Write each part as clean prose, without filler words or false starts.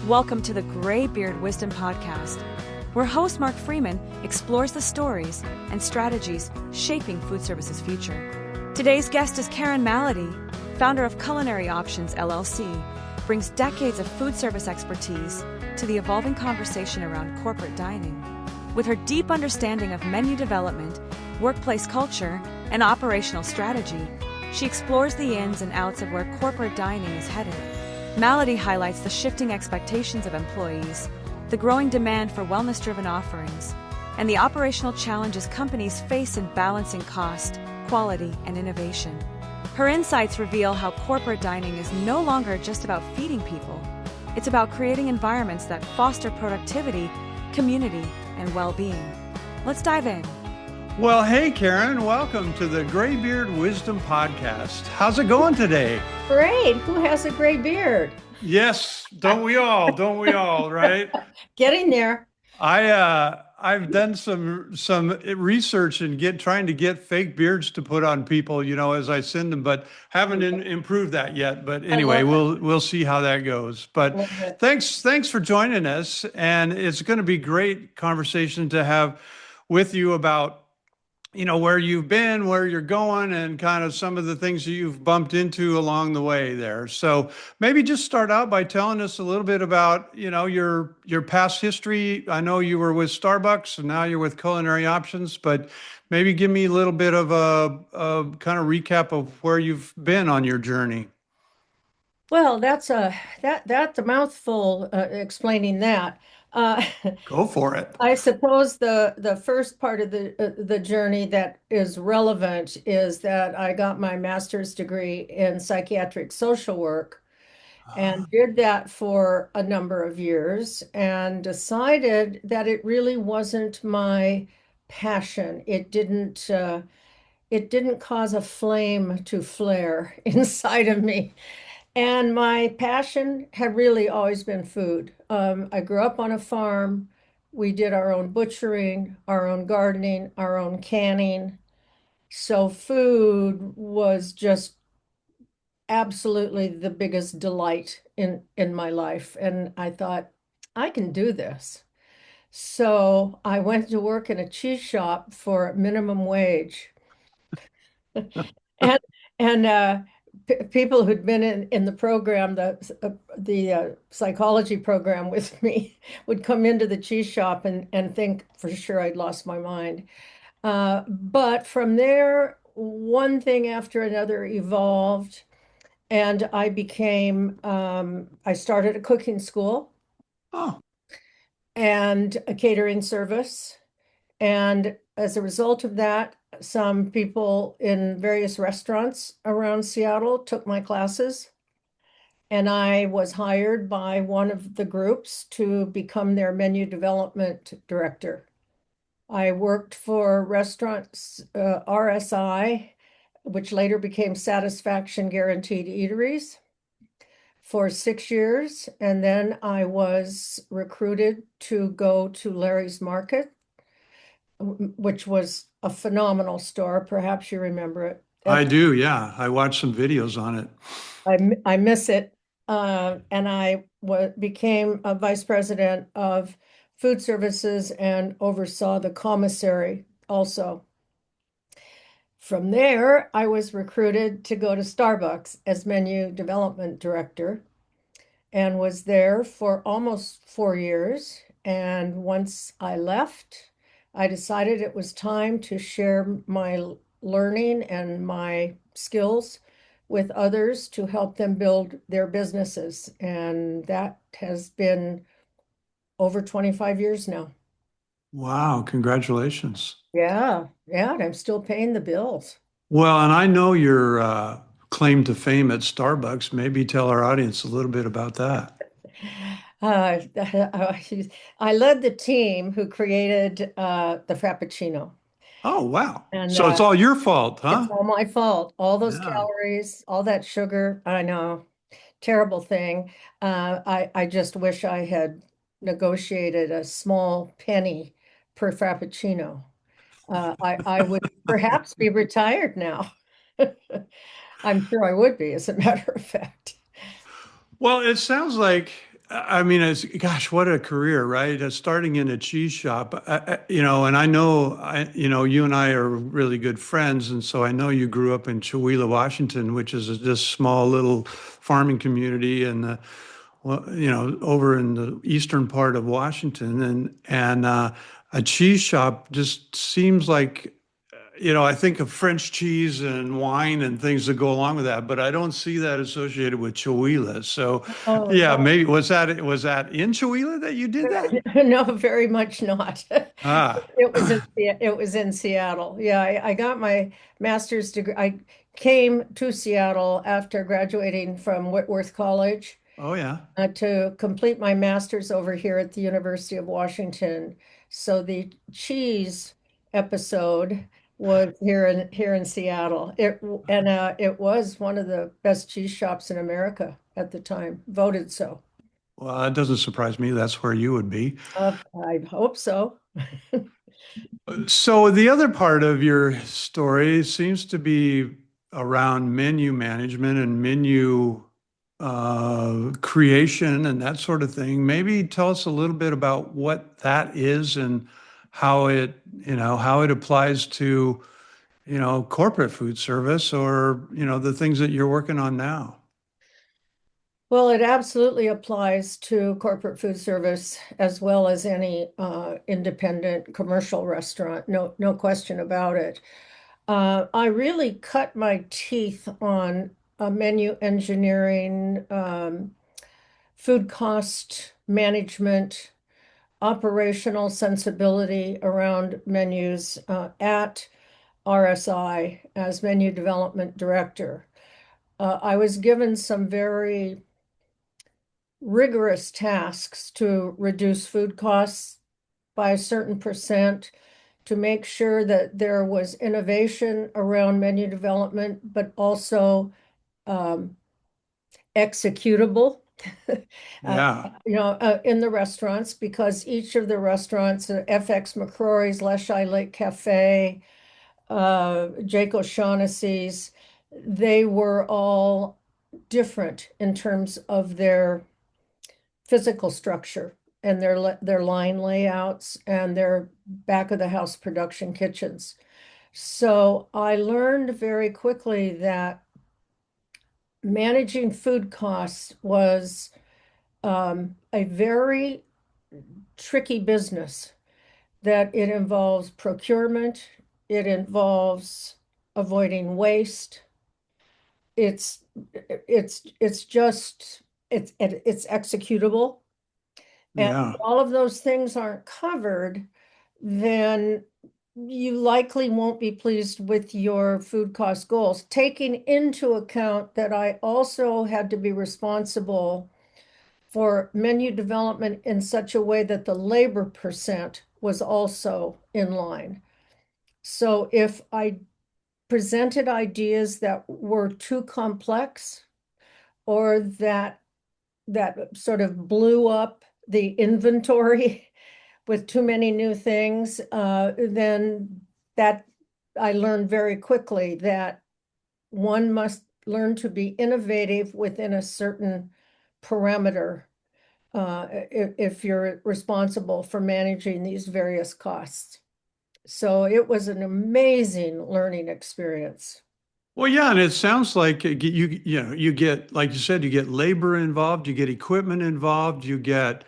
Welcome to the Graybeard Wisdom Podcast, where host Mark Freeman explores the stories and strategies shaping food service's future. Today's guest is Karen Malody, founder of Culinary Options LLC, brings decades of food service expertise to the evolving conversation around corporate dining. With her deep understanding of menu development, workplace culture, and operational strategy, she explores the ins and outs of where corporate dining is headed. Malody highlights the shifting expectations of employees, the growing demand for wellness-driven offerings, and the operational challenges companies face in balancing cost, quality, and innovation. Her insights reveal how corporate dining is no longer just about feeding people. It's about creating environments that foster productivity, community, and well-being. Let's dive in. Well, hey, Karen, welcome to the Graybeard Wisdom Podcast. How's it going today? Great. Who has a gray beard? Yes, don't we all? Don't we all, right? Getting there. I've done some research and trying to get fake beards to put on people, as I send them, but haven't improved that yet. But anyway, we'll see how that goes. But thanks for joining us, and it's going to be great conversation to have with you about where you've been, where you're going, and kind of some of the things that you've bumped into along the way there. So maybe just start out by telling us a little bit about, your past history. I know you were with Starbucks and now you're with Culinary Options, but maybe give me a little bit of a kind of recap of where you've been on your journey. Well, that's a mouthful, explaining that. Go for it. I suppose the first part of the journey that is relevant is that I got my master's degree in psychiatric social work and did that for a number of years and decided that it really wasn't my passion. It didn't cause a flame to flare inside of me. And my passion had really always been food. I grew up on a farm. We did our own butchering, our own gardening, our own canning. So food was just absolutely the biggest delight in my life. And I thought, I can do this. So I went to work in a cheese shop for minimum wage. And and people who'd been in the program, the psychology program with me, would come into the cheese shop and think for sure I'd lost my mind. But from there, one thing after another evolved, and I started a cooking school Oh, and a catering service. And as a result of that, some people in various restaurants around Seattle took my classes, and I was hired by one of the groups to become their menu development director. I worked for restaurants, RSI, which later became Satisfaction Guaranteed Eateries, for 6 years. And then I was recruited to go to Larry's Market, which was a phenomenal store. Perhaps you remember it. I do. Yeah. I watched some videos on it. I miss it. And I became a vice president of food services and oversaw the commissary also. From there, I was recruited to go to Starbucks as menu development director and was there for almost 4 years. And once I left, I decided it was time to share my learning and my skills with others to help them build their businesses. And that has been over 25 years now. Wow. Congratulations. Yeah, and I'm still paying the bills. Well, and I know your claim to fame at Starbucks. Maybe tell our audience a little bit about that. Uh, I led the team who created the Frappuccino. Oh, wow. And So it's all your fault, it's huh? all my fault. All those Yeah. calories, all that sugar. I know, terrible thing. I just wish I had negotiated a small penny per Frappuccino. I would perhaps be retired now. I'm sure I would be, as a matter of fact. Well, it sounds like I mean, it's, gosh, what a career, right? Starting in a cheese shop, and I know, you and I are really good friends, and so I know you grew up in Chewelah, Washington, which is this small little farming community, and well, over in the eastern part of Washington, and a cheese shop just seems like I think of French cheese and wine and things that go along with that, but I don't see that associated with Chihuahua. So, Oh, yeah, no. maybe was that in Chihuahua that you did that? No, very much not. Ah, It was in Seattle. Yeah, I got my master's degree. I came to Seattle after graduating from Whitworth College oh yeah. to complete my master's over here at the University of Washington. So the cheese episode was here in Seattle. It was one of the best cheese shops in America at the time, voted so. Well, that doesn't surprise me. That's where you would be. I hope so. So the other part of your story seems to be around menu management and menu creation and that sort of thing. Maybe tell us a little bit about what that is and how it applies to, corporate food service or, the things that you're working on now. Well, it absolutely applies to corporate food service as well as any independent commercial restaurant. No question about it. I really cut my teeth on menu engineering, food cost management, operational sensibility around menus at RSI as menu development director. I was given some very rigorous tasks to reduce food costs by a certain percent, to make sure that there was innovation around menu development, but also um, executable. Uh, Yeah, in the restaurants, because each of the restaurants, FX McCrory's, Leshai Lake Cafe, Jake O'Shaughnessy's, they were all different in terms of their physical structure and their line layouts and their back of the house production kitchens. So I learned very quickly that managing food costs was a very tricky business, that it involves procurement, it involves avoiding waste. It's it's just it's executable. And if yeah, all of those things aren't covered, then you likely won't be pleased with your food cost goals, taking into account that I also had to be responsible for menu development in such a way that the labor percent was also in line. So if I presented ideas that were too complex or that sort of blew up the inventory with too many new things, then that I learned very quickly that one must learn to be innovative within a certain parameter if you're responsible for managing these various costs. So it was an amazing learning experience. well, yeah, and it sounds like you get, like you said, you get labor involved, you get equipment involved, you get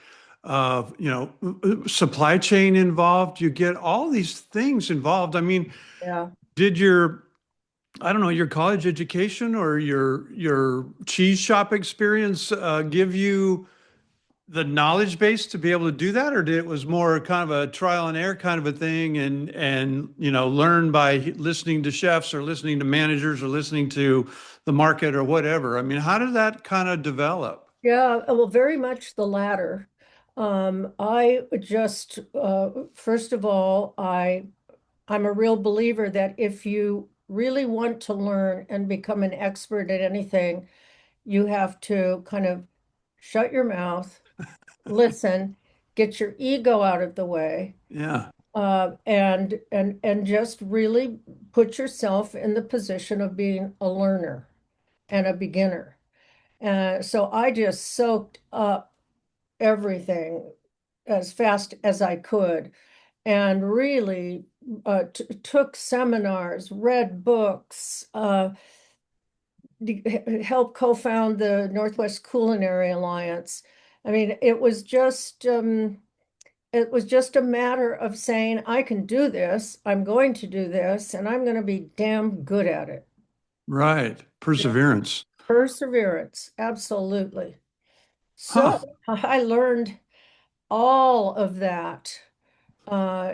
supply chain involved, you get all these things involved. I mean, Yeah. did your I don't know, your college education or your cheese shop experience give you the knowledge base to be able to do that, or did it was more kind of a trial and error kind of a thing, and learn by listening to chefs or listening to managers or listening to the market or whatever? I mean, how did that kind of develop? Yeah, well, very much the latter. I just, first of all, I'm a real believer that if you really want to learn and become an expert at anything, you have to kind of shut your mouth, listen, get your ego out of the way, Yeah, and just really put yourself in the position of being a learner and a beginner. So I just soaked up everything as fast as I could and really took seminars, read books, helped co-found the Northwest Culinary Alliance. I mean, it was just a matter of saying, I can do this, I'm going to do this, and I'm going to be damn good at it. Right. Perseverance. Perseverance, absolutely. So Huh. I learned all of that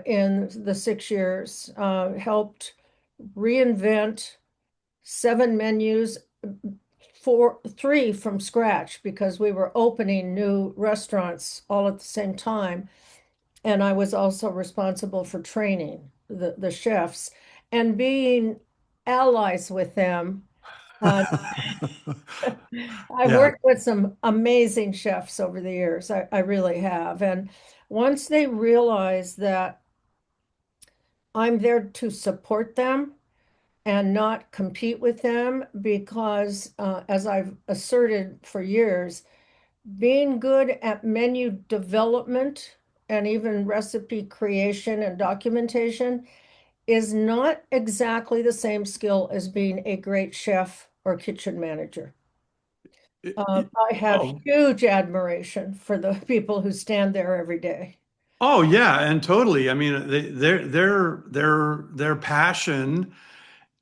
in the 6 years, helped reinvent 7 menus, three from scratch because we were opening new restaurants all at the same time. And I was also responsible for training the chefs and being allies with them. Uh, I Yeah. worked with some amazing chefs over the years. I really have. And once they realize that I'm there to support them and not compete with them, because as I've asserted for years, being good at menu development and even recipe creation and documentation is not exactly the same skill as being a great chef or kitchen manager. I have Oh, huge admiration for the people who stand there every day. oh yeah, and totally. I mean, their passion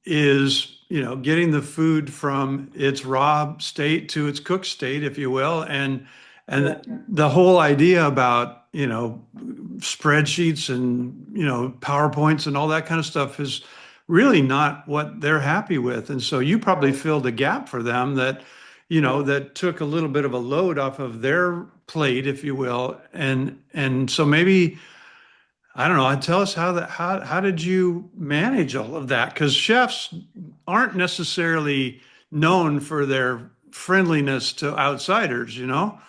is, getting the food from its raw state to its cooked state, if you will, and Yeah. the whole idea about, spreadsheets and, PowerPoints and all that kind of stuff is really not what they're happy with. And so you probably filled a gap for them that, that took a little bit of a load off of their plate, if you will. And so maybe I don't know. Tell us how did you manage all of that? Because chefs aren't necessarily known for their friendliness to outsiders, you know?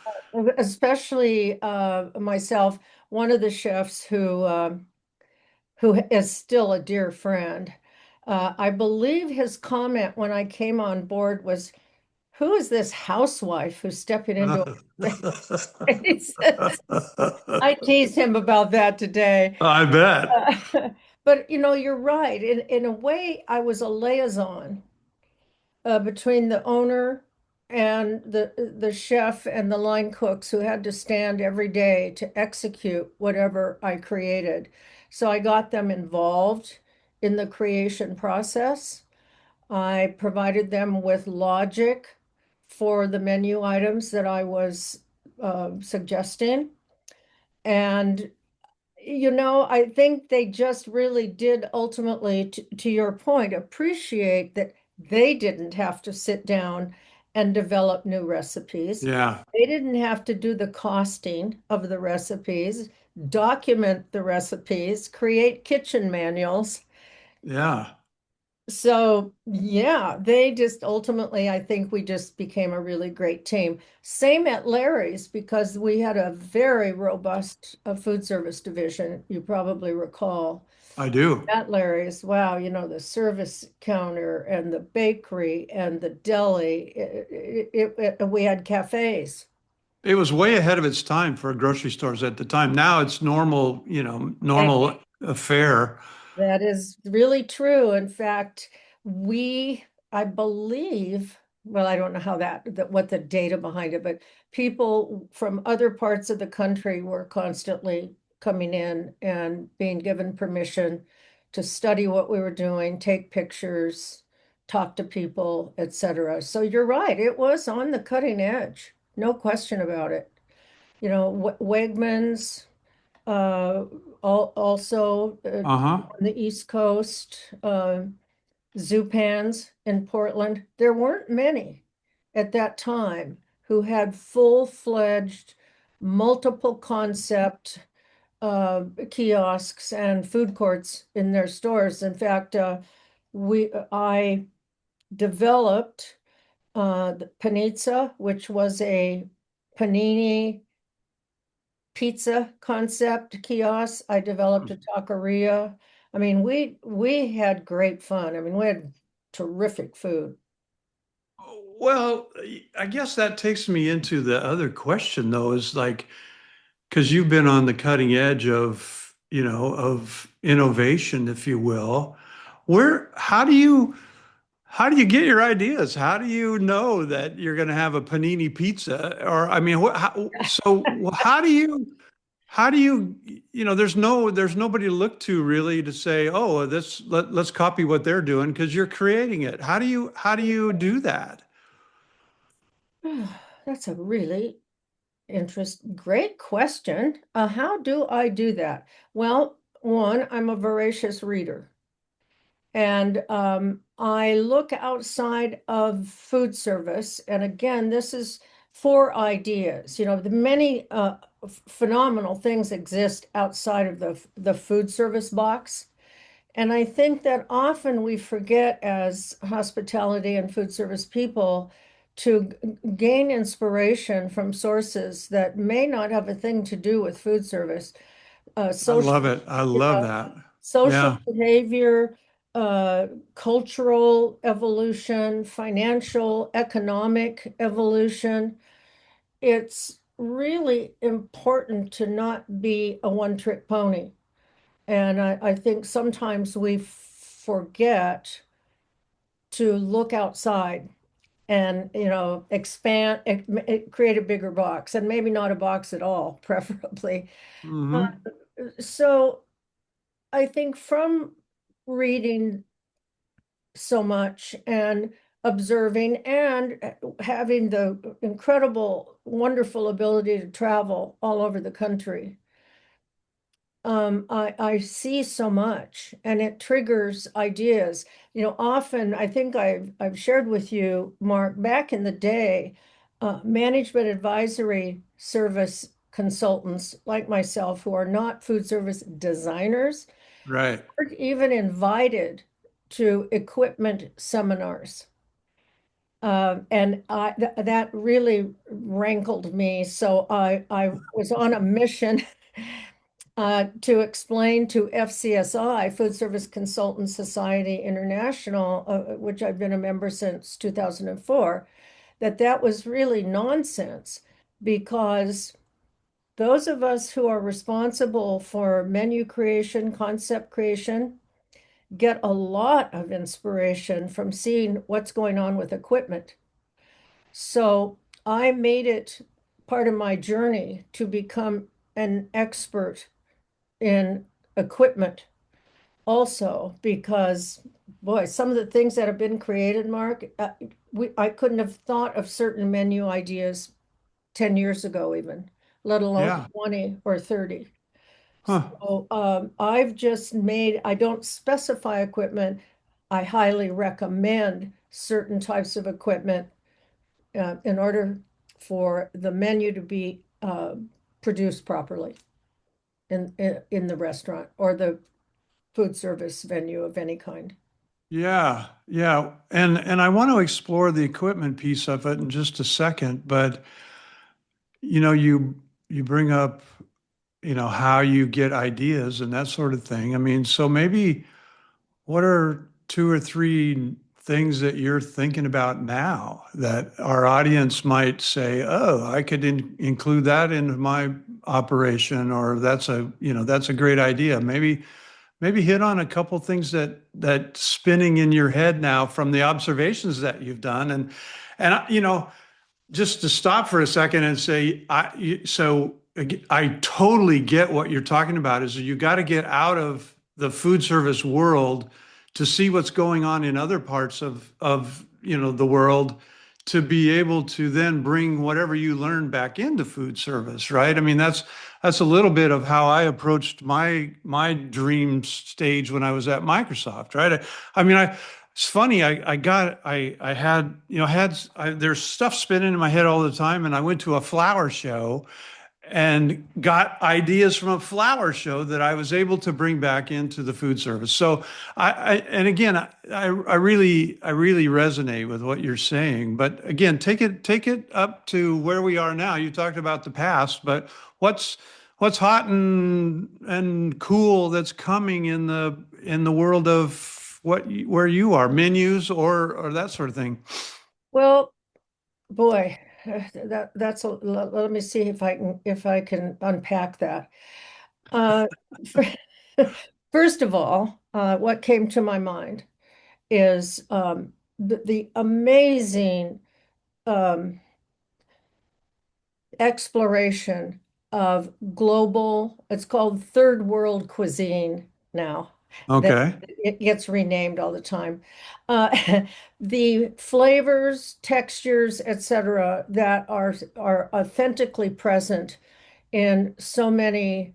Especially myself, one of the chefs who is still a dear friend. I believe his comment when I came on board was, "Who is this housewife who's stepping into a?" He says, I tease him about that today. I bet. But you're right. In a way, I was a liaison between the owner and the chef and the line cooks who had to stand every day to execute whatever I created. So I got them involved in the creation process. I provided them with logic for the menu items that I was suggesting. And I think they just really did ultimately, to your point, appreciate that they didn't have to sit down and develop new recipes. Yeah, They didn't have to do the costing of the recipes, document the recipes, create kitchen manuals. yeah, So, yeah, they just ultimately, I think we just became a really great team. Same at Larry's because we had a very robust food service division, you probably recall. I do. At Larry's, wow, the service counter and the bakery and the deli, we had cafes. It was way ahead of its time for grocery stores at the time. Now it's normal, normal affair. That is really true. In fact, I believe, well, I don't know how what the data behind it, but people from other parts of the country were constantly coming in and being given permission to study what we were doing, take pictures, talk to people, etc. So you're right, it was on the cutting edge, no question about it. Wegmans, uh, also Uh-huh. on the East Coast, Zupans in Portland. There weren't many at that time who had full-fledged, multiple concept kiosks and food courts in their stores. In fact, I developed the Panizza, which was a panini pizza concept kiosk. I developed a taqueria. I mean, we had great fun. I mean, we had terrific food. Well, I guess that takes me into the other question though, is like, because you've been on the cutting edge of, of innovation, if you will. How do you get your ideas? How do you know that you're going to have a panini pizza? Or, I mean, how do you, there's nobody to look to really to say, oh, let's copy what they're doing because you're creating it. How do you do that? That's a really great question. How do I do that? Well, one, I'm a voracious reader. And I look outside of food service. And again, this is for ideas. The many phenomenal things exist outside of the food service box. And I think that often we forget as hospitality and food service people to gain inspiration from sources that may not have a thing to do with food service. I love Social, it. I you love know, that. social Yeah. behavior, cultural evolution, financial, economic evolution. It's really important to not be a one-trick pony. And I think sometimes we forget to look outside and, expand, create a bigger box, and maybe not a box at all, preferably. Uh, Hmm. so I think from reading so much and observing and having the incredible, wonderful ability to travel all over the country, I see so much and it triggers ideas. Often I think I've shared with you, Mark, back in the day, management advisory service consultants like myself who are not food service designers Right. weren't even invited to equipment seminars. And that really rankled me. So I was on a mission to explain to FCSI, Food Service Consultant Society International, which I've been a member since 2004, that was really nonsense because those of us who are responsible for menu creation, concept creation, get a lot of inspiration from seeing what's going on with equipment. So I made it part of my journey to become an expert in equipment also because boy, some of the things that have been created, Mark, I couldn't have thought of certain menu ideas 10 years ago even, let alone Yeah. 20 or 30. Huh. So I don't specify equipment. I highly recommend certain types of equipment in order for the menu to be produced properly in the restaurant or the food service venue of any kind. Yeah. Yeah. And I want to explore the equipment piece of it in just a second, but you bring up, how you get ideas and that sort of thing. I mean, so maybe what are two or three things that you're thinking about now that our audience might say, "Oh, I could include that in my operation," or that's a great idea. Maybe hit on a couple things that spinning in your head now from the observations that you've done, and just to stop for a second and say, I totally get what you're talking about is you got to get out of the food service world to see what's going on in other parts of the world to be able to then bring whatever you learn back into food service, right? I mean, that's a little bit of how I approached my dream stage when I was at Microsoft, right? It's funny. I had, there's stuff spinning in my head all the time, and I went to a flower show and got ideas from a flower show that I was able to bring back into the food service. So and again, I really resonate with what you're saying. But again, take it up to where we are now. You talked about the past, but what's hot and cool that's coming in the world of where you are, menus or that sort of thing. Well, Boy, that's let me see if I can unpack that. Uh, First of all, what came to my mind is the amazing um, exploration of global, it's called third world cuisine now. That Okay. it gets renamed all the time. The flavors, textures, etc., that are authentically present in so many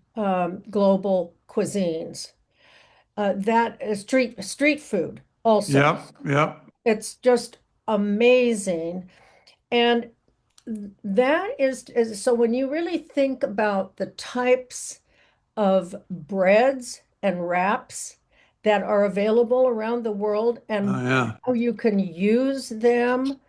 global cuisines. That is street food also. Yep. Yep. It's just amazing. And that is so when you really think about the types of breads and wraps that are available around the world Oh and yeah. how you can use them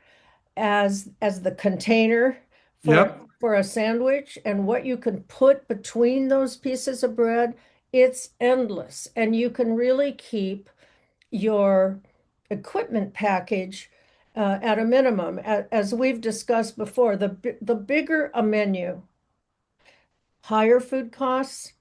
as the container Yep. for a sandwich and what you can put between those pieces of bread, it's endless. And you can really keep your equipment package at a minimum. As we've discussed before, the bigger a menu, higher food costs,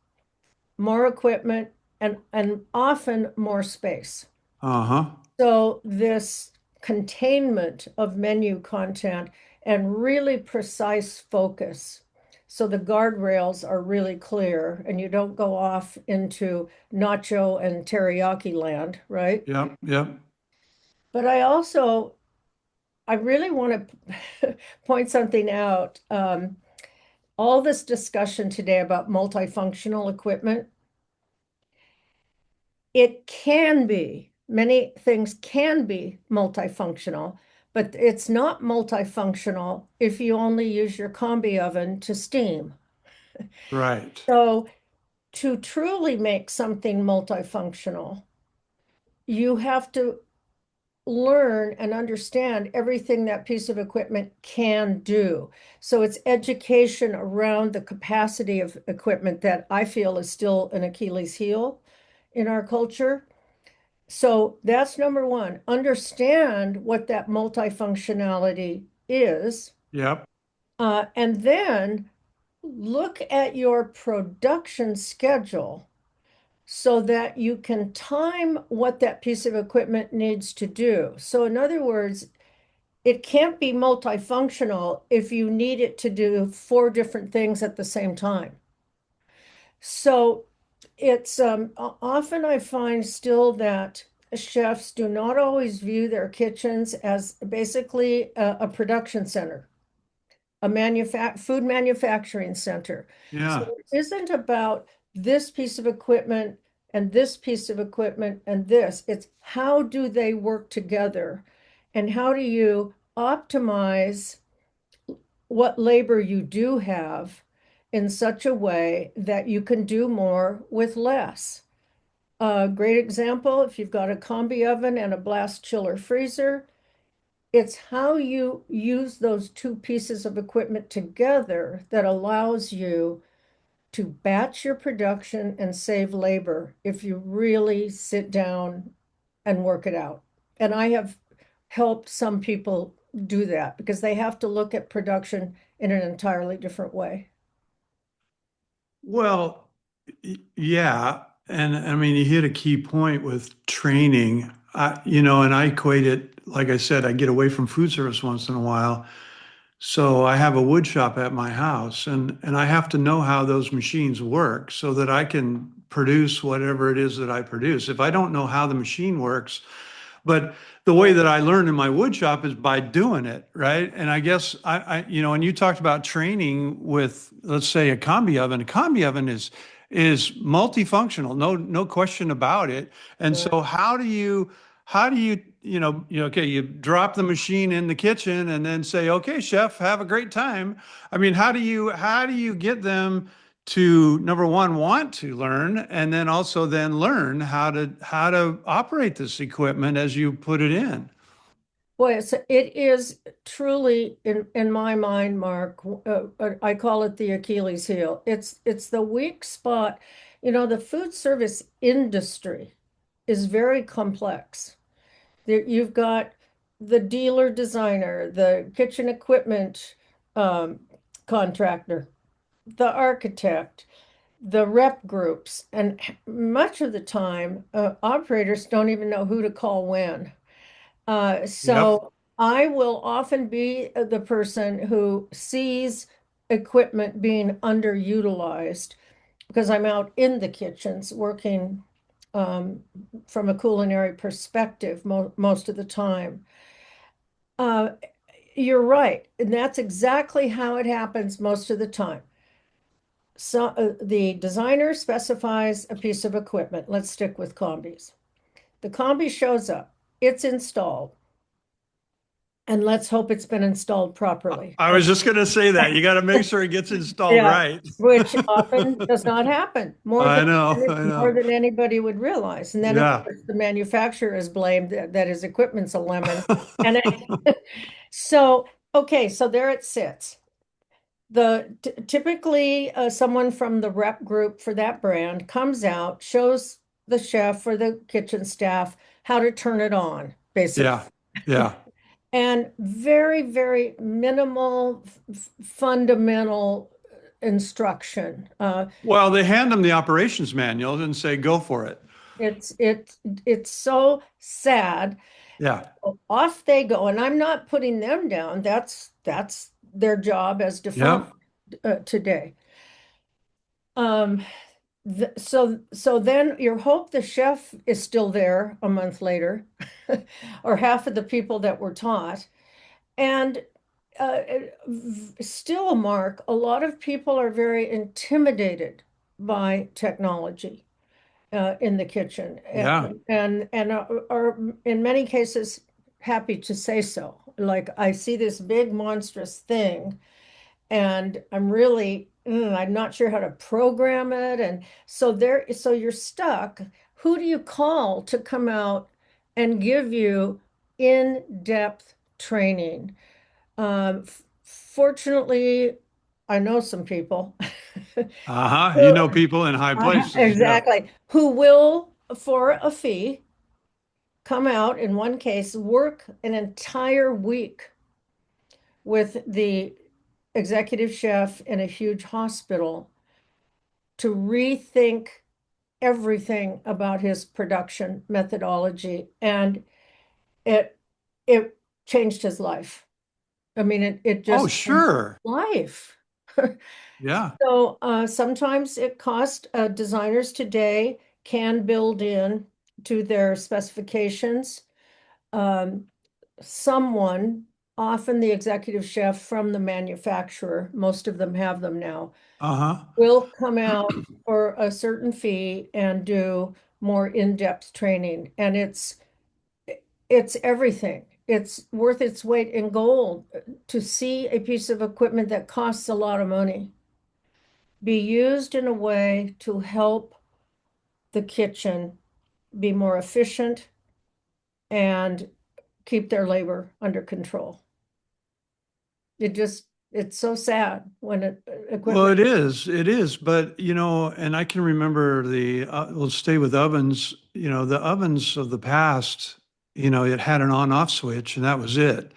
more equipment, and often more space. Uh-huh. So this containment of menu content and really precise focus. So the guardrails are really clear and you don't go off into nacho and teriyaki land, right? Yep. Yep. But I really want to point something out. All this discussion today about multifunctional equipment, it can be, many things can be multifunctional, but it's not multifunctional if you only use your combi oven to steam. Right. So to truly make something multifunctional, you have to learn and understand everything that piece of equipment can do. So it's education around the capacity of equipment that I feel is still an Achilles heel in our culture. So that's number one. Understand what that multifunctionality is, Yep. and then look at your production schedule so that you can time what that piece of equipment needs to do. So, in other words, it can't be multifunctional if you need it to do four different things at the same time. So it's often I find still that chefs do not always view their kitchens as basically a production center, a food manufacturing center. So Yeah. it isn't about this piece of equipment and this piece of equipment and this. It's how do they work together and how do you optimize what labor you do have in such a way that you can do more with less. A great example, if you've got a combi oven and a blast chiller freezer, it's how you use those two pieces of equipment together that allows you to batch your production and save labor if you really sit down and work it out. And I have helped some people do that because they have to look at production in an entirely different way. Well, yeah. And I mean, you hit a key point with training. And I equate it, like I said, I get away from food service once in a while. So I have a wood shop at my house and I have to know how those machines work so that I can produce whatever it is that I produce. If I don't know how the machine works, but the way that I learned in my wood shop is by doing it, right? And I guess and you talked about training with, let's say, a combi oven. A combi oven is multifunctional, no question about it. And Yeah. so how do you okay, you drop the machine in the kitchen and then say, okay, chef, have a great time. I mean, how do you get them to, number one, want to learn, and then also then learn how to operate this equipment as you put it in? Boy, it is truly in my mind, Mark. I call it the Achilles heel. It's the weak spot. You know, the food service industry is very complex. There, you've got the dealer designer, the kitchen equipment um, contractor, the architect, the rep groups, and much of the time, operators don't even know who to call when. Yep. So I will often be the person who sees equipment being underutilized because I'm out in the kitchens working um, from a culinary perspective most of the time. Uh, you're right, and that's exactly how it happens most of the time. So the designer specifies a piece of equipment. Let's stick with combis. The combi shows up, it's installed, and let's hope it's been installed properly. I was just going to say that. You got to make sure it gets installed Yeah, right. which often does not happen I know. I more know. than anybody would realize. And then, of Yeah. course, the manufacturer is blamed that his equipment's a lemon. And so, okay, so there it sits. Typically someone from the rep group for that brand comes out, shows the chef or the kitchen staff how to turn it on, basically. Yeah. Yeah. And very, very minimal, fundamental instruction. Well, they hand them the operations manual and say, go for it. It's so sad. Yeah. Off they go, and I'm not putting them down. That's their job as defined Yep. today. Um, so then you hope the chef is still there a month later, or half of the people that were taught. And uh, still, Mark, a lot of people are very intimidated by technology in the kitchen, Yeah. and are in many cases happy to say so. Like, I see this big monstrous thing, and I'm not sure how to program it, and so you're stuck. Who do you call to come out and give you in-depth training? Fortunately, I know some people. Uh-huh. You Who- know people in high places. Yeah. Exactly. Who will, for a fee, come out, in one case, work an entire week with the executive chef in a huge hospital to rethink everything about his production methodology. And it it changed his life. I mean, it Oh, just changed sure. life. Yeah. So sometimes it costs designers today can build in to their specifications um, someone, often the executive chef from the manufacturer, most of them have them now, Uh-huh. will come out for a certain fee and do more in-depth training. And it's everything. It's worth its weight in gold to see a piece of equipment that costs a lot of money be used in a way to help the kitchen be more efficient and keep their labor under control. It's so sad when Well, equipment. it is. It is. But, and I can remember we'll stay with ovens, the ovens of the past, it had an on-off switch and that was it.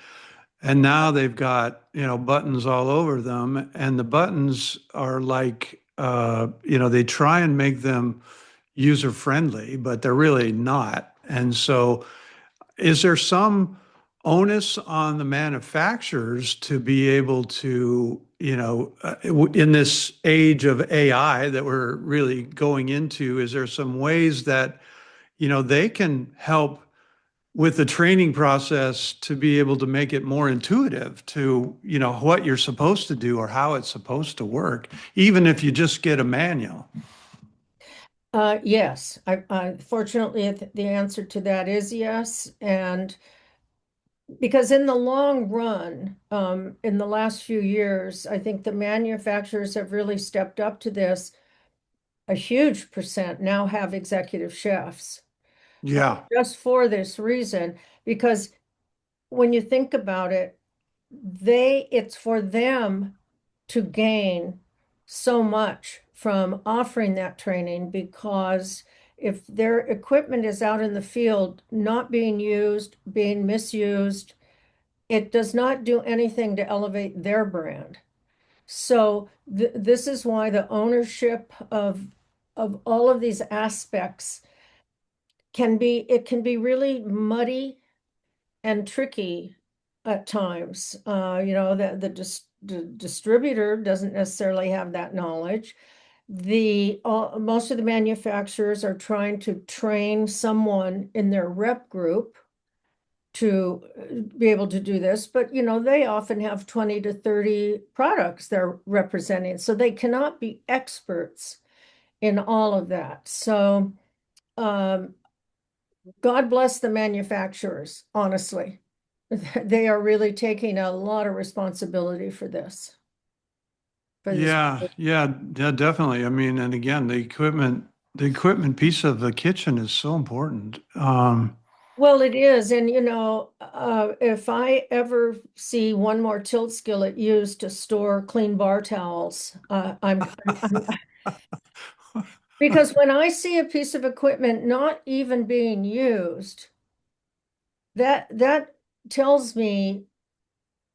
And now they've got, buttons all over them. And the buttons are like, they try and make them user friendly, but they're really not. And so, is there some onus on the manufacturers to be able to, in this age of AI that we're really going into, is there some ways that, they can help with the training process to be able to make it more intuitive to, what you're supposed to do or how it's supposed to work, even if you just get a manual? Yes, fortunately the answer to that is yes, and because in the long run, in the last few years, I think the manufacturers have really stepped up to this. A huge percent now have executive chefs, Yeah. just for this reason, because when you think about it, it's for them to gain so much from offering that training because if their equipment is out in the field, not being used, being misused, it does not do anything to elevate their brand. So this is why the ownership of all of these aspects can be really muddy and tricky at times. The distributor doesn't necessarily have that knowledge. Most of the manufacturers are trying to train someone in their rep group to be able to do this, but they often have 20 to 30 products they're representing, so they cannot be experts in all of that. So um, God bless the manufacturers, honestly. They are really taking a lot of responsibility for this, for this. Yeah, yeah, yeah, definitely. I mean, and again, the equipment piece of the kitchen is so important. Well, it is. And, if I ever see one more tilt skillet used to store clean bar towels, because when I see a piece of equipment not even being used, that tells me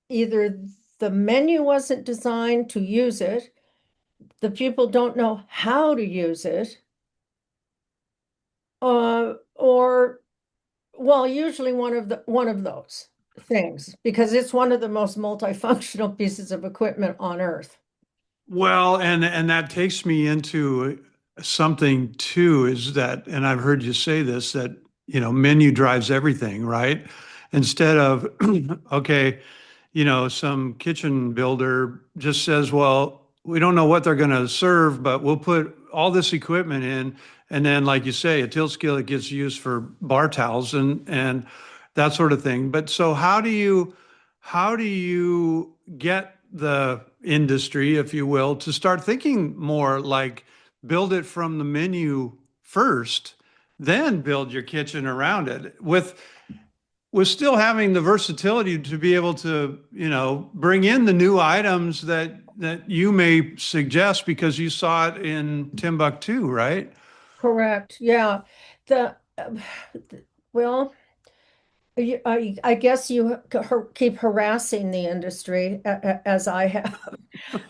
either the menu wasn't designed to use it, the people don't know how to use it, or well, usually one of those things, because it's one of the most multifunctional pieces of equipment on earth. Well, and that takes me into something too, is that, and I've heard you say this, that menu drives everything, right? Instead of okay, some kitchen builder just says, well, we don't know what they're going to serve, but we'll put all this equipment in. And then, like you say, a tilt skillet gets used for bar towels and that sort of thing. But so how do you get the industry, if you will, to start thinking more like build it from the menu first, then build your kitchen around it with still having the versatility to be able to, bring in the new items that you may suggest because you saw it in Timbuktu, right? Correct. Yeah. The well, I guess you keep harassing the industry as I have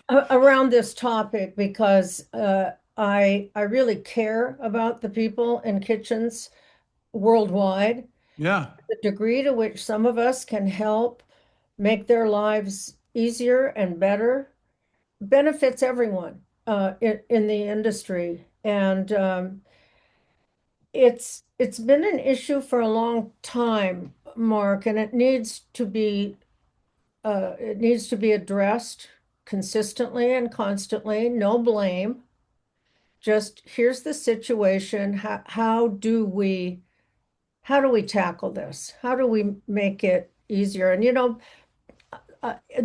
around this topic, because I really care about the people in kitchens worldwide. Yeah, The degree to which some of us can help make their lives easier and better benefits everyone in the industry. And it's been an issue for a long time, Mark, and it needs to be addressed consistently and constantly. No blame. Just here's the situation. How do we tackle this? How do we make it easier? And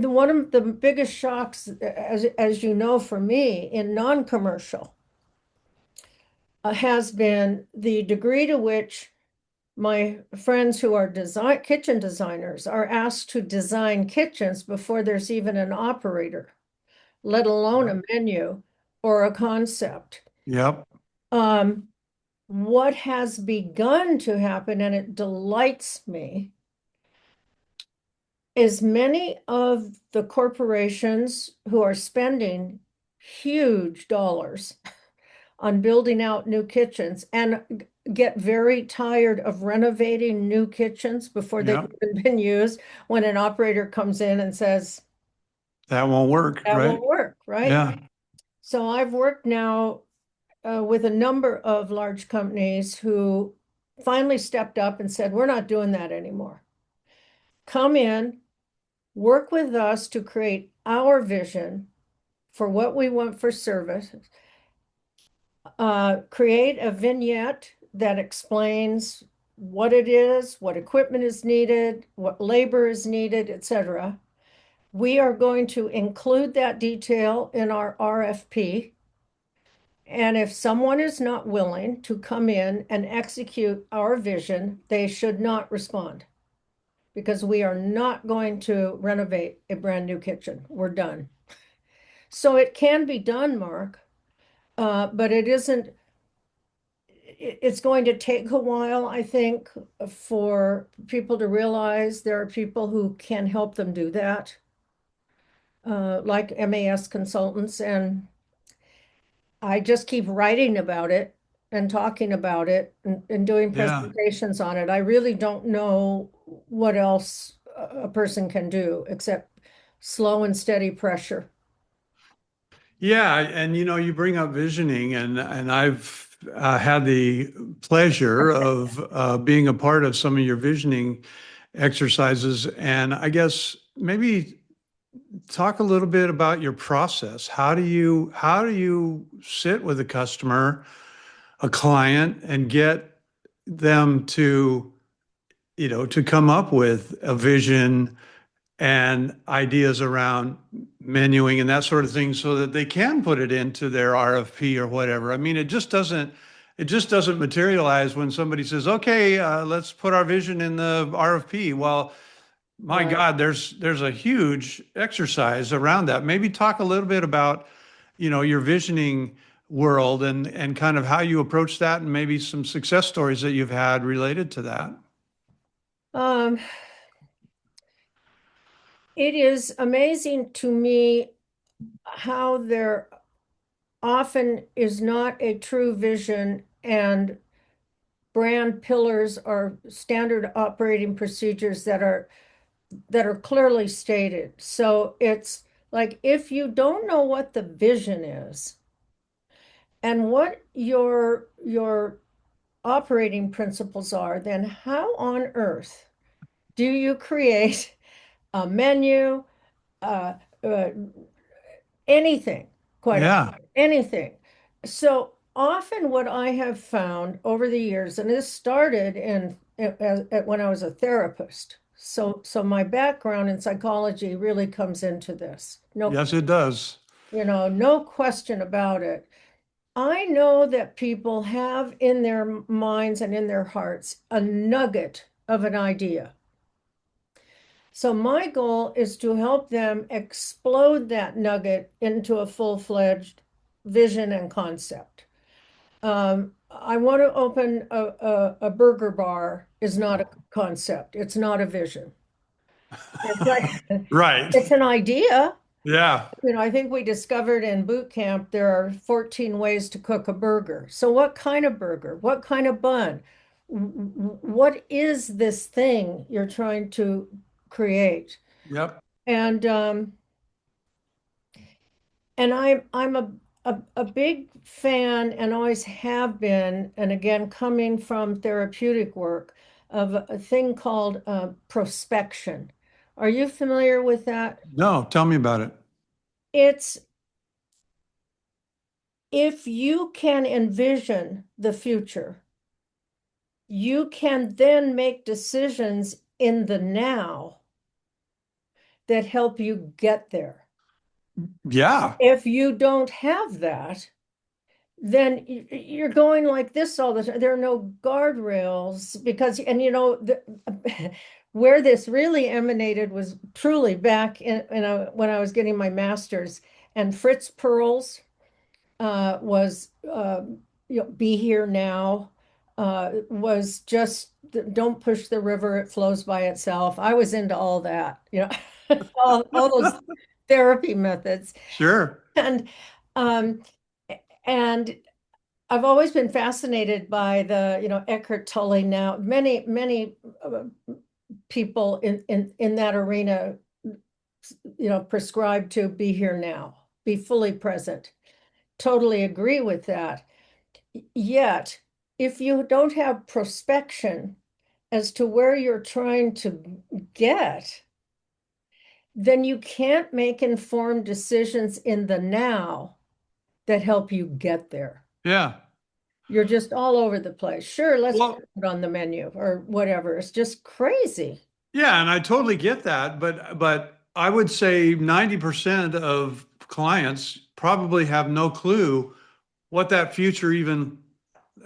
one of the biggest shocks, as you know, for me in non-commercial, has been the degree to which my friends who are kitchen designers are asked to design kitchens before there's even an operator, let alone a menu or a concept. yep, Um, what has begun to happen, and it delights me, is many of the corporations who are spending huge dollars on building out new kitchens and get very tired of renovating new kitchens before they've yep. even been used, when an operator comes in and says, That won't work, that right? won't work, right? Yeah. So I've worked now with a number of large companies who finally stepped up and said, we're not doing that anymore. Come in, work with us to create our vision for what we want for service, create a vignette that explains what it is, what equipment is needed, what labor is needed, etc. We are going to include that detail in our RFP. And if someone is not willing to come in and execute our vision, they should not respond, because we are not going to renovate a brand new kitchen. We're done. So it can be done, Mark, but it's going to take a while, I think, for people to realize there are people who can help them do that, like MAS consultants. And I just keep writing about it and talking about it and doing Yeah. presentations on it. I really don't know what else a person can do except slow and steady pressure. Yeah, and you bring up visioning, and I've had the pleasure of being a part of some of your visioning exercises, and I guess maybe talk a little bit about your process. How do you sit with a customer, a client, and get them to come up with a vision and ideas around menuing and that sort of thing so that they can put it into their RFP or whatever. I mean, it just doesn't materialize when somebody says, "Okay, let's put our vision in the RFP." Well, my Right. God, there's a huge exercise around that. Maybe talk a little bit about, your visioning world and kind of how you approach that and maybe some success stories that you've had related to that. Um, it is amazing to me how there often is not a true vision and brand pillars are standard operating procedures that are clearly stated. So it's like if you don't know what the vision is and what your operating principles are, then how on earth do you create a menu, uh, uh, anything, quite Yeah. honestly, anything? So often, what I have found over the years, and this started when I was a therapist. So my background in psychology really comes into this. No, Yes, it does. no question about it. I know that people have in their minds and in their hearts a nugget of an idea. So my goal is to help them explode that nugget into a full-fledged vision and concept. I want to open a burger bar is not a concept. It's not a vision. It's like Right. it's an idea. Yeah. I think we discovered in boot camp there are 14 ways to cook a burger. So what kind of burger? What kind of bun? What is this thing you're trying to create? Yep. And I'm a big fan and always have been, and again, coming from therapeutic work, of a thing called prospection. Are you familiar with that? No, tell me about it. It's if you can envision the future, you can then make decisions in the now that help you get there. Yeah. If you don't have that, then you're going like this all the time. There are no guardrails because, and where this really emanated was truly back when I was getting my master's, and Fritz Perls was, be here now, was just don't push the river, it flows by itself. I was into all that, all those therapy methods. Sure. And, um, and I've always been fascinated by Eckhart Tolle. Now, many people in that arena, prescribe to be here now, be fully present. Totally agree with that. Yet, if you don't have prospection as to where you're trying to get, then you can't make informed decisions in the now that help you get there. Yeah. You're just all over the place. Sure, let's Well, put it on the menu or whatever. It's just crazy. yeah, and I totally get that, but I would say 90% of clients probably have no clue what that future even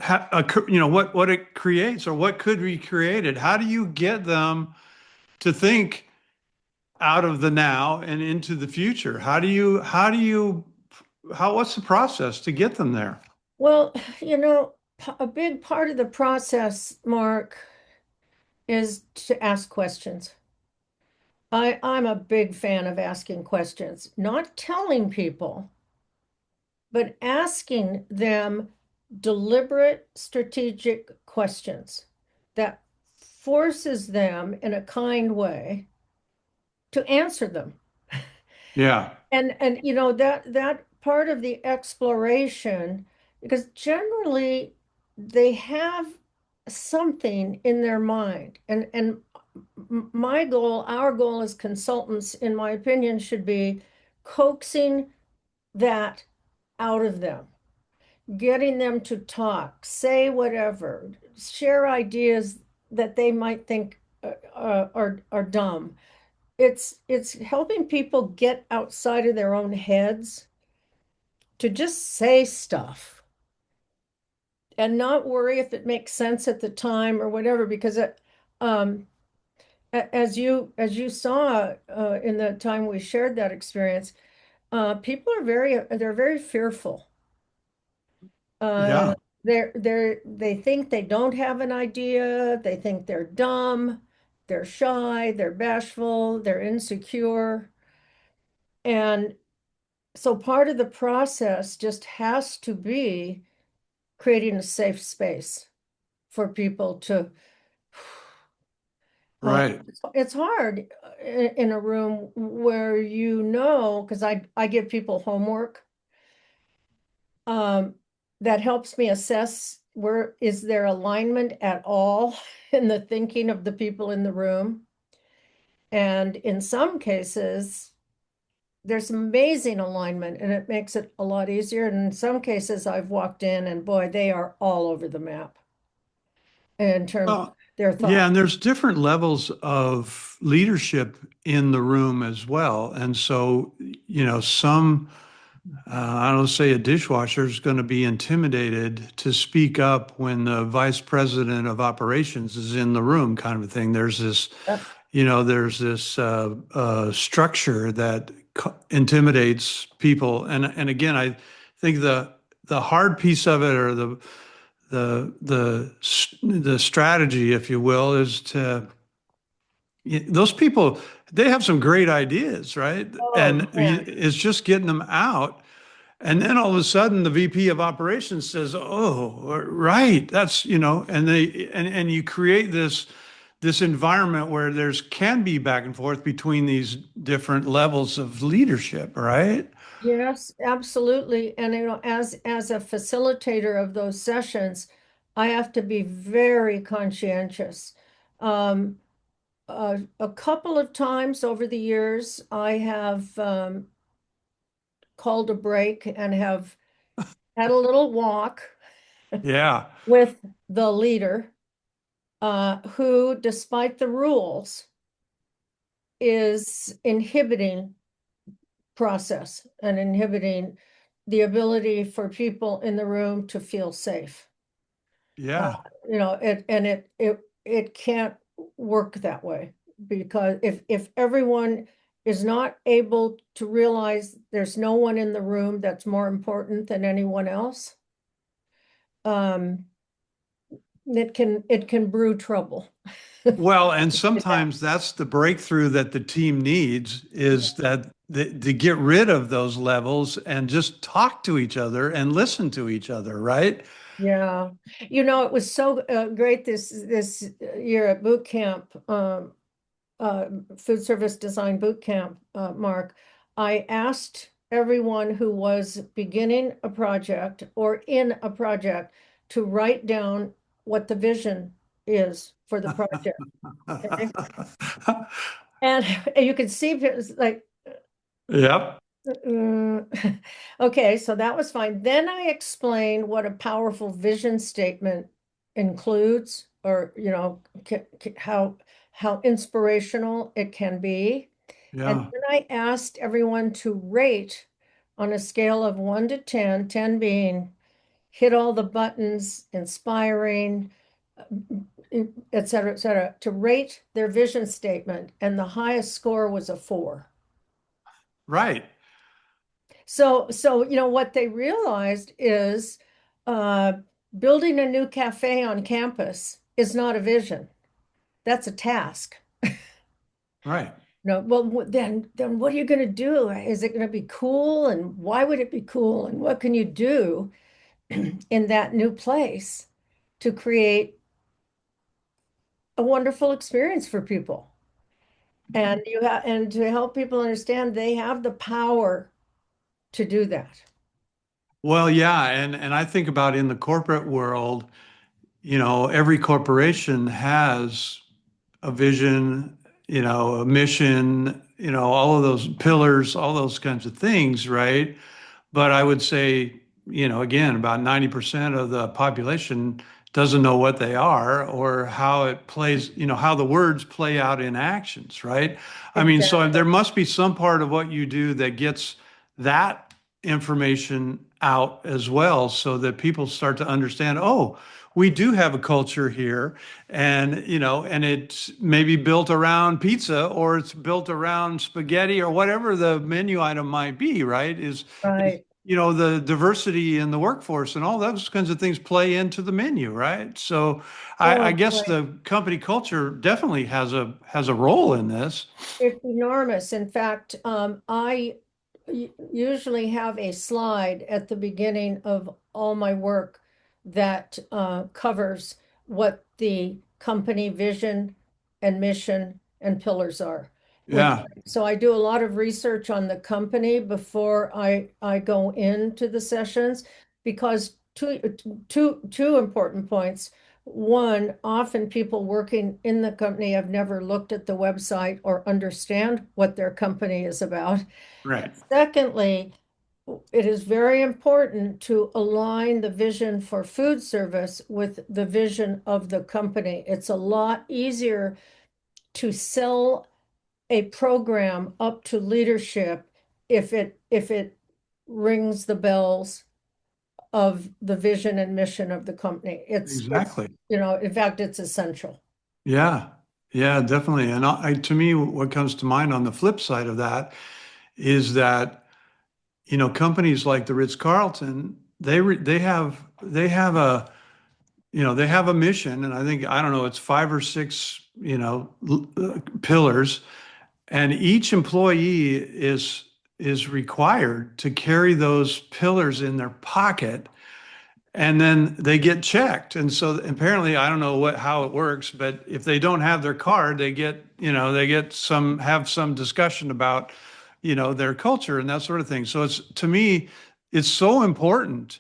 what it creates or what could be created. How do you get them to think out of the now and into the future? What's the process to get them there? Well, A big part of the process, Mark, is to ask questions. I'm a big fan of asking questions, not telling people, but asking them deliberate, strategic questions that forces them in a kind way to answer them. Yeah. And you know that part of the exploration, because generally they have something in their mind, and my goal, our goal as consultants, in my opinion, should be coaxing that out of them, getting them to talk, say whatever, share ideas that they might think are dumb. It's helping people get outside of their own heads to just say stuff and not worry if it makes sense at the time or whatever, because um, as you saw in the time we shared that experience, people are they're very fearful. Uh, Yeah. they think they don't have an idea. They think they're dumb. They're shy. They're bashful. They're insecure. And so part of the process just has to be creating a safe space for people to. Right. It's hard in a room where because I give people homework um, that helps me assess where is there alignment at all in the thinking of the people in the room. And in some cases, there's amazing alignment and it makes it a lot easier. And in some cases, I've walked in and boy, they are all over the map in terms of Well, their yeah, thought. and there's different levels of leadership in the room as well. And so, some, I don't say a dishwasher is going to be intimidated to speak up when the vice president of operations is in the room, kind of a thing. Yep. There's this structure that intimidates people. And again, I think the hard piece of it, or the strategy, if you will, is those people, they have some great ideas, right? Oh, And man. it's just getting them out. And then all of a sudden the VP of operations says, "Oh, right, that's, and you create this environment where there's can be back and forth between these different levels of leadership, right?" Yes, absolutely. And as a facilitator of those sessions, I have to be very conscientious. Um, a couple of times over the years, I have called a break and have had a little walk Yeah. with the leader, who, despite the rules, is inhibiting process and inhibiting the ability for people in the room to feel safe. Uh, Yeah. it can't work that way, because if everyone is not able to realize there's no one in the room that's more important than anyone else, um, it can brew trouble. Well, and sometimes that's the breakthrough that the team needs, is that to get rid of those levels and just talk to each other and listen to each other, right? Yeah, it was so great this year at boot camp, uh, food service design boot camp, Mark. I asked everyone who was beginning a project or in a project to write down what the vision is for the project. Okay? And you could see it was like, Yep. okay, so that was fine. Then I explained what a powerful vision statement includes, or how inspirational it can be. And Yeah. then I asked everyone to rate on a scale of 1 to 10, 10 being hit all the buttons, inspiring, et cetera, to rate their vision statement. And the highest score was a 4. Right. So what they realized is, building a new cafe on campus is not a vision. That's a task. Right. No, well, then what are you going to do? Is it going to be cool? And why would it be cool? And what can you do in that new place to create a wonderful experience for people? And and to help people understand they have the power to do that. Well, yeah, and I think about in the corporate world, every corporation has a vision, a mission, all of those pillars, all those kinds of things, right? But I would say, again, about 90% of the population doesn't know what they are or how it plays, how the words play out in actions, right? I mean, so Exactly. there must be some part of what you do that gets that information out as well so that people start to understand, oh, we do have a culture here and and it's maybe built around pizza or it's built around spaghetti or whatever the menu item might be, right? Is Right. the diversity in the workforce and all those kinds of things play into the menu, right? So I Oh, guess boy. the company culture definitely has a role in this. It's enormous. In fact, I usually have a slide at the beginning of all my work that covers what the company vision and mission and pillars are. Which Yeah, so I do a lot of research on the company before I go into the sessions because two important points. One, often people working in the company have never looked at the website or understand what their company is about. right. Secondly, it is very important to align the vision for food service with the vision of the company. It's a lot easier to sell a program up to leadership if it rings the bells of the vision and mission of the company. It's Exactly. in fact, it's essential. Yeah. Yeah, definitely. And to me, what comes to mind on the flip side of that is that, companies like the Ritz-Carlton, they have they have a mission, and I don't know, it's five or six, pillars, and each employee is required to carry those pillars in their pocket and then they get checked. And so apparently, I don't know how it works, but if they don't have their card, have some discussion about, their culture and that sort of thing. So it's to me, it's so important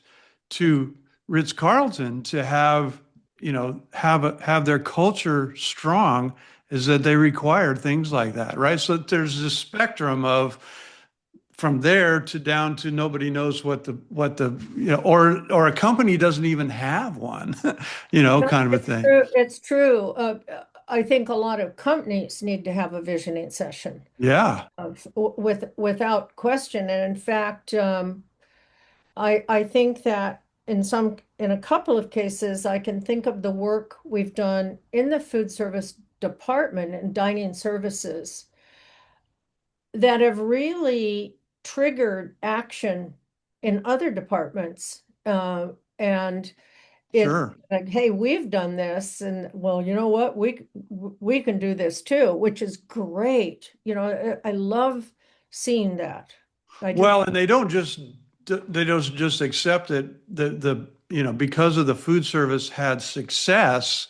to Ritz-Carlton to have their culture strong is that they require things like that, right? So there's this spectrum of from there to down to nobody knows what the or a company doesn't even have one, No, kind of a it's thing. true. It's true. I think a lot of companies need to have a visioning session Yeah, without question. And in fact, I think that in a couple of cases, I can think of the work we've done in the food service department and dining services that have really triggered action in other departments. And it's sure. like, hey, we've done this, and well, you know what? We can do this too, which is great. I love seeing that. I do. Well, and they don't just accept it. The because of the food service had success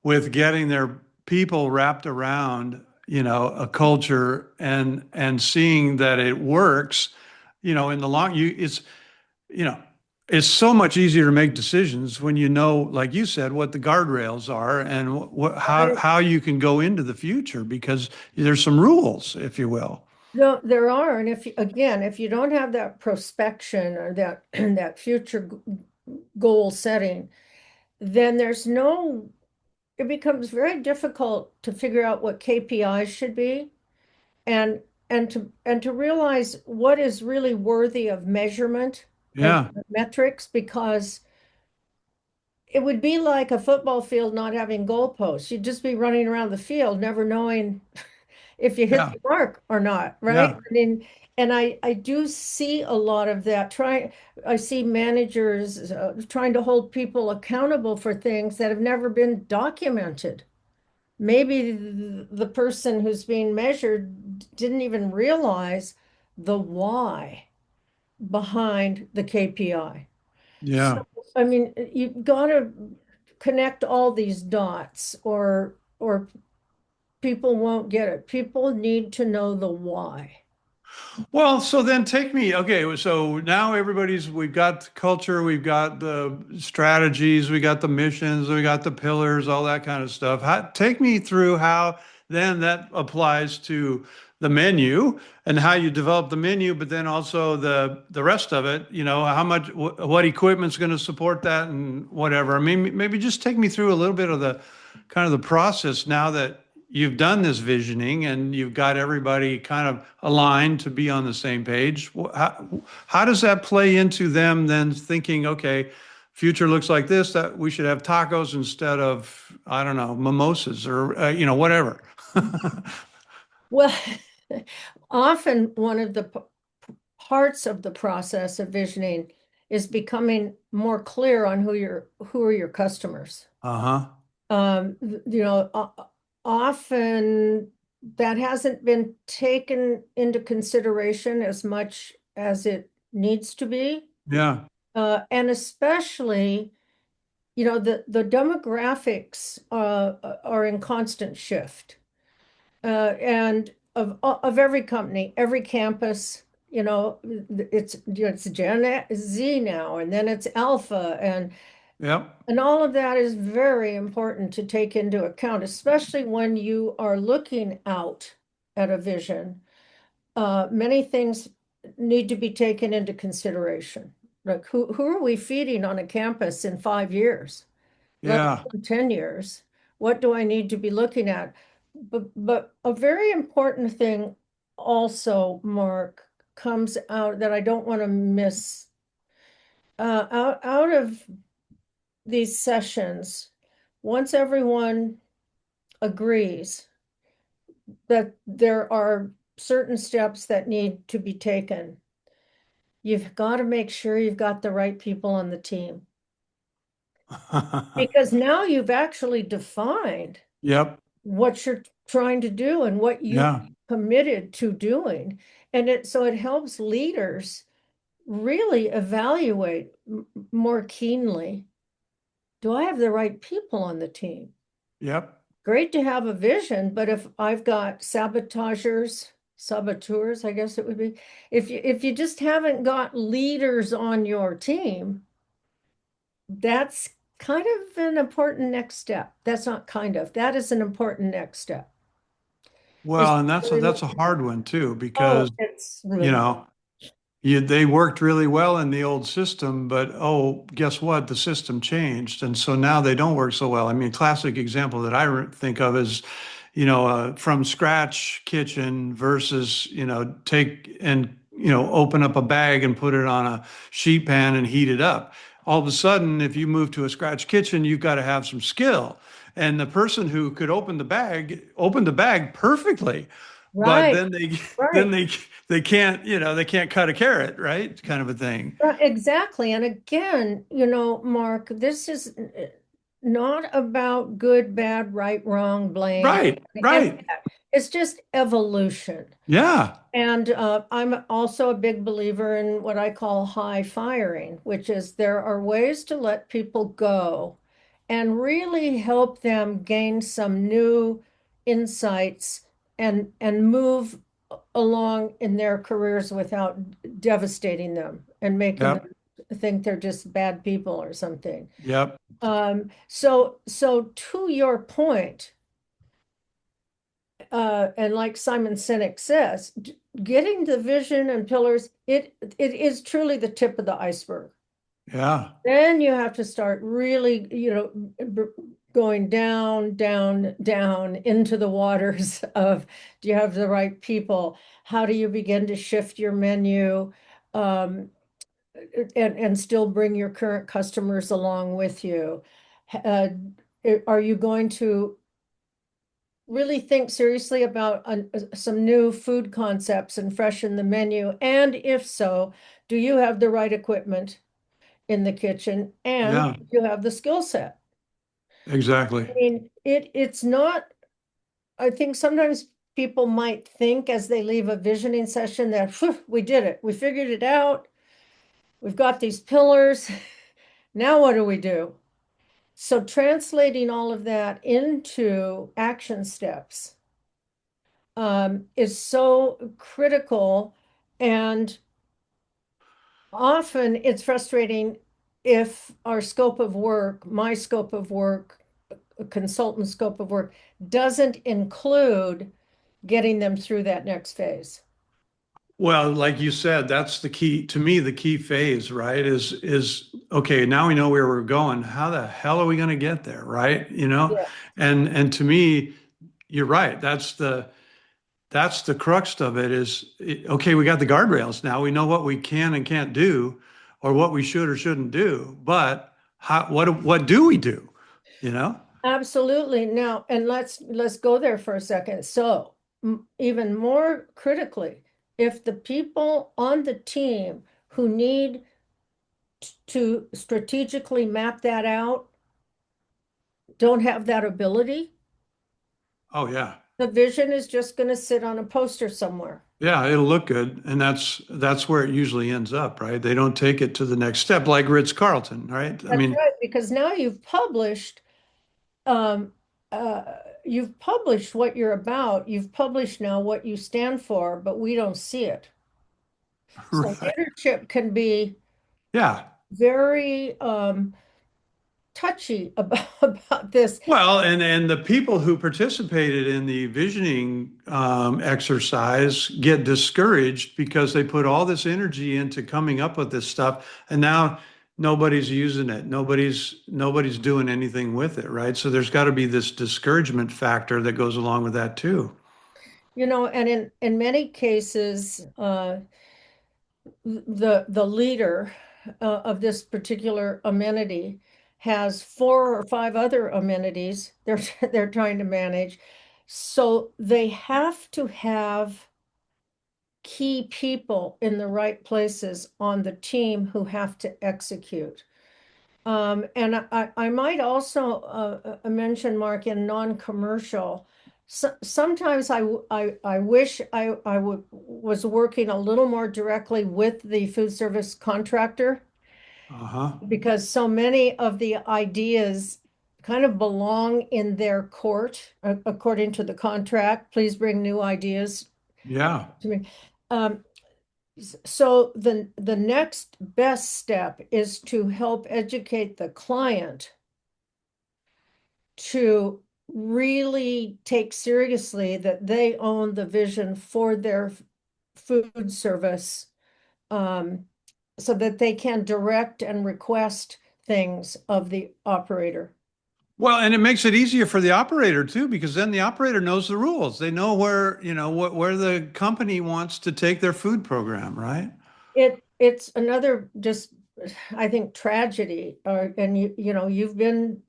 with getting their people wrapped around, a culture and seeing that it works, in the long you it's you know, it's so much easier to make decisions when like you said, what the guardrails are and how you can go into the future because there's some rules, if you will. No, there are, and if you don't have that prospection or that that future goal setting, then it becomes very difficult to figure out what KPIs should be and and to realize what is really worthy of measurement and Yeah, metrics, because it would be like a football field not having goalposts. You'd just be running around the field, never knowing if you hit Yeah. the mark or not, right? Yeah. I mean, and I do see a lot of that. I see managers trying to hold people accountable for things that have never been documented. Maybe the person who's being measured didn't even realize the why behind the KPI. So, Yeah. I mean, you've got to connect all these dots or people won't get it. People need to know the why. Well, so then take me. Okay, so now we've got the culture, we've got the strategies, we got the missions, we got the pillars, all that kind of stuff. Take me through how then that applies to the menu and how you develop the menu, but then also the rest of it, how much, what equipment's going to support that and whatever. I mean, maybe just take me through a little bit of the kind of the process now that you've done this visioning and you've got everybody kind of aligned to be on the same page. How does that play into them then thinking, okay, future looks like this, that we should have tacos instead of, I don't know, mimosas or, whatever. Well, often one of the parts of the process of visioning is becoming more clear on who are your customers. Uh-huh. You know, often that hasn't been taken into consideration as much as it needs to be. Yeah. And especially, the demographics are in constant shift. And of every company, every campus, it's Gen Z now, and then it's Alpha, Yep. and all of that is very important to take into account, especially when you are looking out at a vision. Many things need to be taken into consideration. Like who are we feeding on a campus in 5 years, let Yeah. alone 10 years? What do I need to be looking at? But a very important thing also, Mark, comes out that I don't want to miss. Out of these sessions, once everyone agrees that there are certain steps that need to be taken, you've got to make sure you've got the right people on the team. Because now you've actually defined Yep. what you're trying to do and what you Yeah. committed to doing. And it helps leaders really evaluate more keenly. Do I have the right people on the team? Yep. Great to have a vision, but if I've got saboteurs, I guess it would be, if you just haven't got leaders on your team, that's kind of an important next step. That's not kind of, that is an important next step. Is Well, and that's a hard one too, oh, because, it's you really know, they worked really well in the old system, but oh, guess what? The system changed, and so now they don't work so well. I mean, classic example that I think of is, from scratch kitchen versus, take and open up a bag and put it on a sheet pan and heat it up. All of a sudden, if you move to a scratch kitchen, you've got to have some skill. And the person who could opened the bag perfectly, but right, then they then right. they can't, they can't cut a carrot, right? Kind of a thing. Exactly. And again, Mark, this is not about good, bad, right, wrong, blame, Right, any of right. that. It's just evolution. Yeah, And I'm also a big believer in what I call high firing, which is there are ways to let people go and really help them gain some new insights and move along in their careers without devastating them and making them yep, think they're just bad people or something. yep, So to your point, and like Simon Sinek says, getting the vision and pillars, it is truly the tip of the iceberg. yeah, Then you have to start really, going down, down, down into the waters of, do you have the right people? How do you begin to shift your menu, um, and still bring your current customers along with you? Uh, are you going to really think seriously about some new food concepts and freshen the menu? And if so, do you have the right equipment in the kitchen and Yeah, do you have the skill set? exactly. I mean, it's not, I think sometimes people might think as they leave a visioning session that "Phew, we did it, we figured it out, we've got these pillars. Now what do we do? So translating all of that into action steps is so critical. And often it's frustrating if our scope of work, my scope of work, a consultant scope of work, doesn't include getting them through that next phase. Well, like you said, that's the key to me, the key phase, right? Is okay, now we know where we're going. How the hell are we going to get there, right? Yeah. And to me, you're right. That's the crux of it okay, we got the guardrails now. We know what we can and can't do, or what we should or shouldn't do. But what do we do? You know? Absolutely. Now, and let's go there for a second. So, even more critically, if the people on the team who need to strategically map that out don't have that ability, Oh yeah. the vision is just going to sit on a poster somewhere. Yeah, it'll look good, and that's where it usually ends up, right? They don't take it to the next step, like Ritz-Carlton, right? I That's mean, right, because now um, uh, you've published what you're about. You've published now what you stand for, but we don't see it. So right. leadership can be Yeah. very touchy about, about this. Well, and the people who participated in the visioning exercise get discouraged because they put all this energy into coming up with this stuff, and now nobody's using it. Nobody's doing anything with it, right? So there's got to be this discouragement factor that goes along with that too. And in many cases, the leader of this particular amenity has four or five other amenities they're trying to manage. So they have to have key people in the right places on the team who have to execute. And I might also mention, Mark, in non-commercial, sometimes I wish was working a little more directly with the food service contractor Uh-huh. because so many of the ideas kind of belong in their court, according to the contract. Please bring new ideas Yeah. to me. Um, so the next best step is to help educate the client to really take seriously that they own the vision for their food service, um, so that they can direct and request things of the operator. Well, and it makes it easier for the operator too, because then the operator knows the rules. They know where the company wants to take their food program, right? It's another just, I think, tragedy. And you've been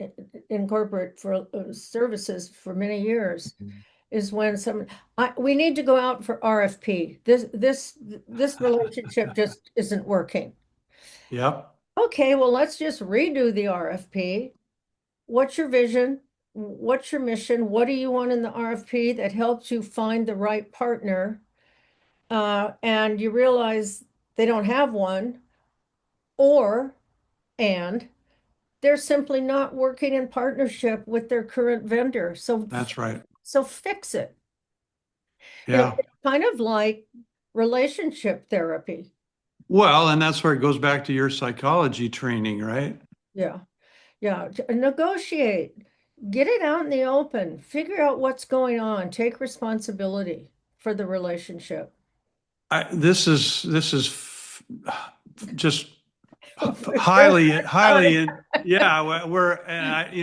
in corporate for services for many years. Is when we need to go out for RFP. This relationship just isn't working. Yep. Okay, well, let's just redo the RFP. What's your vision? What's your mission? What do you want in the RFP that helps you find the right partner? And you realize they don't have one, or and they're simply not working in partnership with their current vendor. That's right. So fix it. Yeah. It's kind of like relationship therapy. Well, and that's where it goes back to your psychology training, right? Yeah. Yeah. Negotiate, get it out in the open, figure out what's going on, take responsibility for the relationship. This is just Very highly, yeah,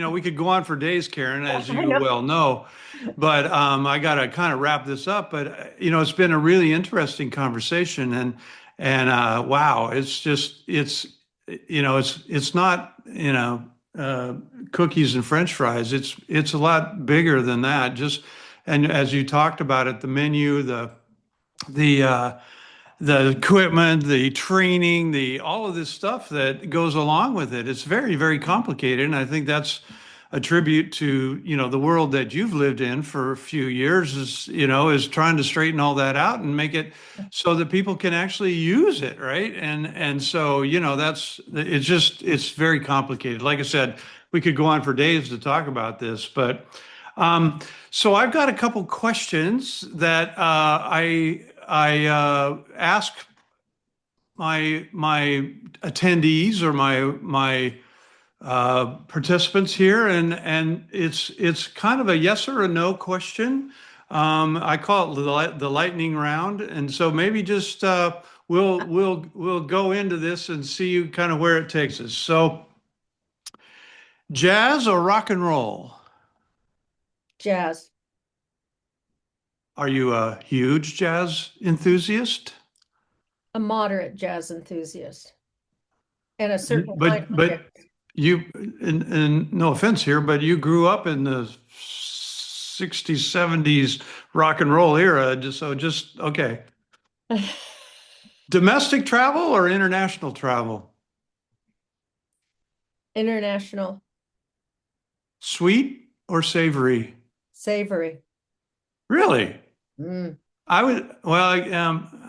we could go on for days, Karen, as I you know. well know, but I got to kind of wrap this up. But it's been a really interesting conversation, and wow, it's not cookies and French fries. It's a lot bigger than that. Just and as you talked about it, the menu, the uh, the equipment, the training, the all of this stuff that goes along with it. It's very, very complicated. And I think that's a tribute to, the world that you've lived in for a few years is trying to straighten all that out and make it so that people can actually use it, right? And so, it's very complicated. Like I said, we could go on for days to talk about this, but so I've got a couple questions that I ask my attendees or my participants here, and it's kind of a yes or a no question. I call it the lightning round, and so maybe just we'll go into this and see kind of where it takes us. So, jazz or rock and roll? Jazz. Are you a huge jazz enthusiast? A moderate jazz enthusiast and a certain kind of But jazz. you, and no offense here, but you grew up in the 60s, 70s rock and roll era. Just okay. Domestic travel or international travel? International. Sweet or savory? Savory. Really? Mm. I don't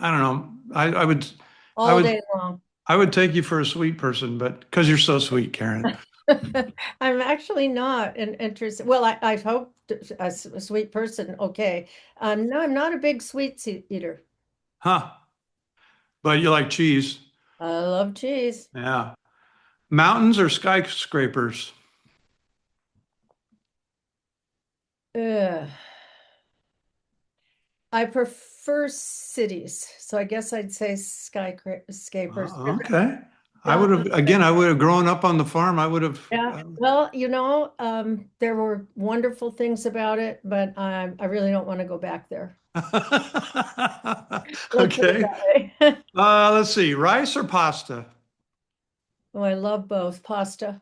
know. I would, I All would, day long. I would take you for a sweet person, but because you're so sweet, Karen. I'm actually not an interested. Well, I hope a sweet person. Okay. No, I'm not a big sweets eater. Huh. But you like cheese. I love cheese. Yeah. Mountains or skyscrapers? Ugh. I prefer cities, so I guess I'd say skyscrapers. Okay. Yeah, I would have grown up on the farm. I would have. yeah. Well, there were wonderful things about it, but I really don't want to go back there. Let's put it Okay. that way. Let's see. Rice or pasta? Oh, I love both. Pasta,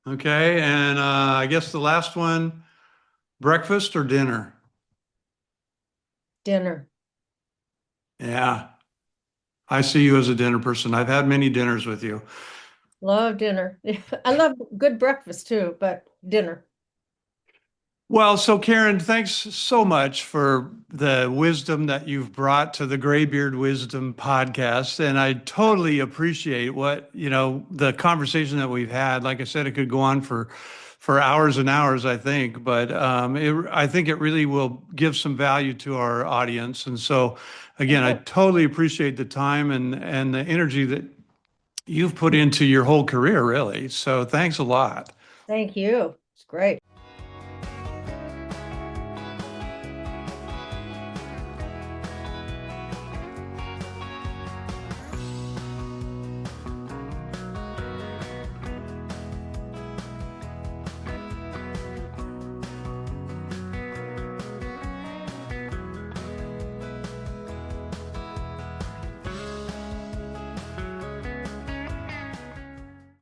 Okay. And I guess the last one, breakfast or dinner? dinner. Yeah. I see you as a dinner person. I've had many dinners with you. Love dinner. I love good breakfast too, but dinner. Well, so Karen, thanks so much for the wisdom that you've brought to the Graybeard Wisdom podcast. And I totally appreciate the conversation that we've had. Like I said, it could go on for hours and hours, I think, but I think it really will give some value to our audience. And so, again, I totally appreciate the time and the energy that you've put into your whole career, really. So thanks a lot. Thank you. It's great.